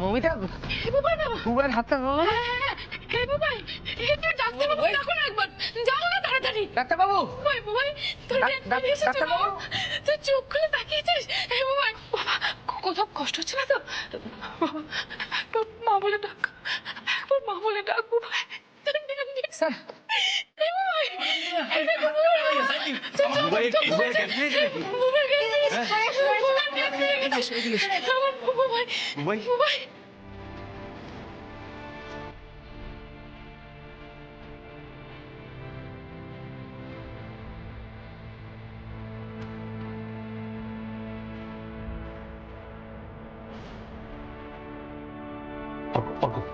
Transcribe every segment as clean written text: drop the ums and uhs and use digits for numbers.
মমিতা বুবাইয়ের হাতটা ডাক্তারবাবু, চোখ খুলে তাকিয়েছিস? কোথাও কষ্ট হচ্ছে না তো? মা বলে ডাক, একবার মা বলে ডাক। স্যার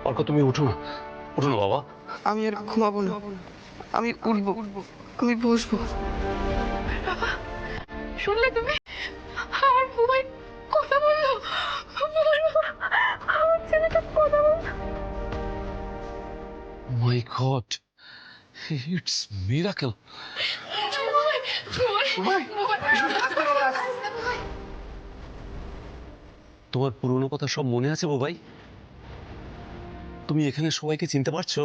অর্ক, তুমি উঠো না, উঠো না বাবা। আমি আর ঘুমাবো না, আমি উঠবো, আমি বসবো। শুনলে তুমি? আমার বুবাই কথা বললো। আমার ছেলেটা কথা বললো। মাই গড, ইটস মিরাকেল। তোমার পুরনো কথা সব মনে আছে বাবাই? তুমি এখানে সবাইকে চিনতে পারছো?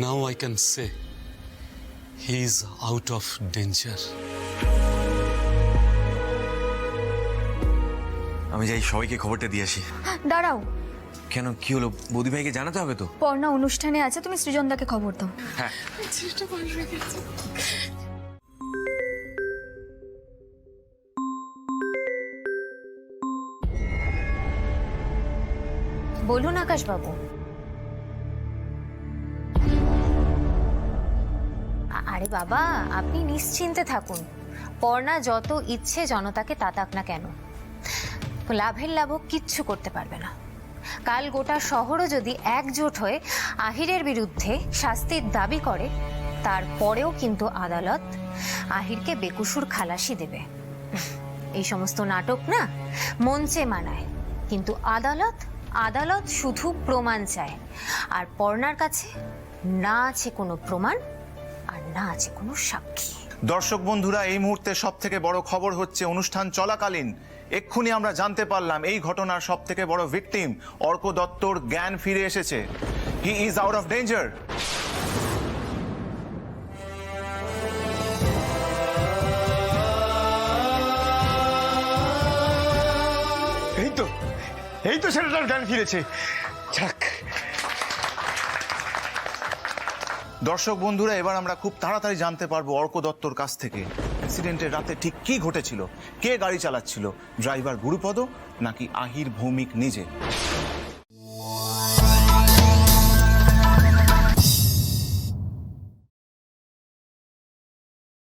Now I can say he is out of danger. আমি যাই সবাইকে খবরটা দিয়ে আসি। দাঁড়াও, কেন, কি হলো? বৌদি ভাইকে জানাতে হবে তো। পর্ণা অনুষ্ঠানে আছে, তুমি সৃজনদাকে খবর দাও। হ্যাঁ, বলুন আকাশবাবু। আরে বাবা, আপনি নিশ্চিন্তে থাকুন। পর্ণা যত ইচ্ছে জনতাকে তাতাক না কেন, লাভের লাভক কিচ্ছু করতে পারবে না। কাল গোটা শহরও যদি একজোট হয়ে আহিরের বিরুদ্ধে শাস্তির দাবি করে, তারপরেও কিন্তু আদালত আহিরকে বেকসুর খালাসি দেবে। এই সমস্ত নাটক না মঞ্চে মানায়, কিন্তু আদালত শুধু প্রমাণ চায়। আর পর্ণার কাছে না আছে কোনো প্রমাণ, আর না আছে কোনো সাক্ষী। দর্শক বন্ধুরা, এই মুহূর্তে সব থেকে বড় খবর হচ্ছে, অনুষ্ঠান চলাকালীন এক্ষুনি আমরা জানতে পারলাম এই ঘটনার সব থেকে বড় ভিকটিম অর্ক দত্তর জ্ঞান ফিরে এসেছে। He is out of danger. এই তো ছেলেটার জ্ঞান ফিরেছে। যাক, দর্শক বন্ধুরা, এবার আমরা খুব তাড়াতাড়ি জানতে পারবো অর্ক দত্তর কাছ থেকে অ্যাক্সিডেন্টের রাতে ঠিক কি ঘটেছিল, কে গাড়ি চালাচ্ছিল, ড্রাইভার গুরুপদ নাকি আহির ভৌমিক নিজে।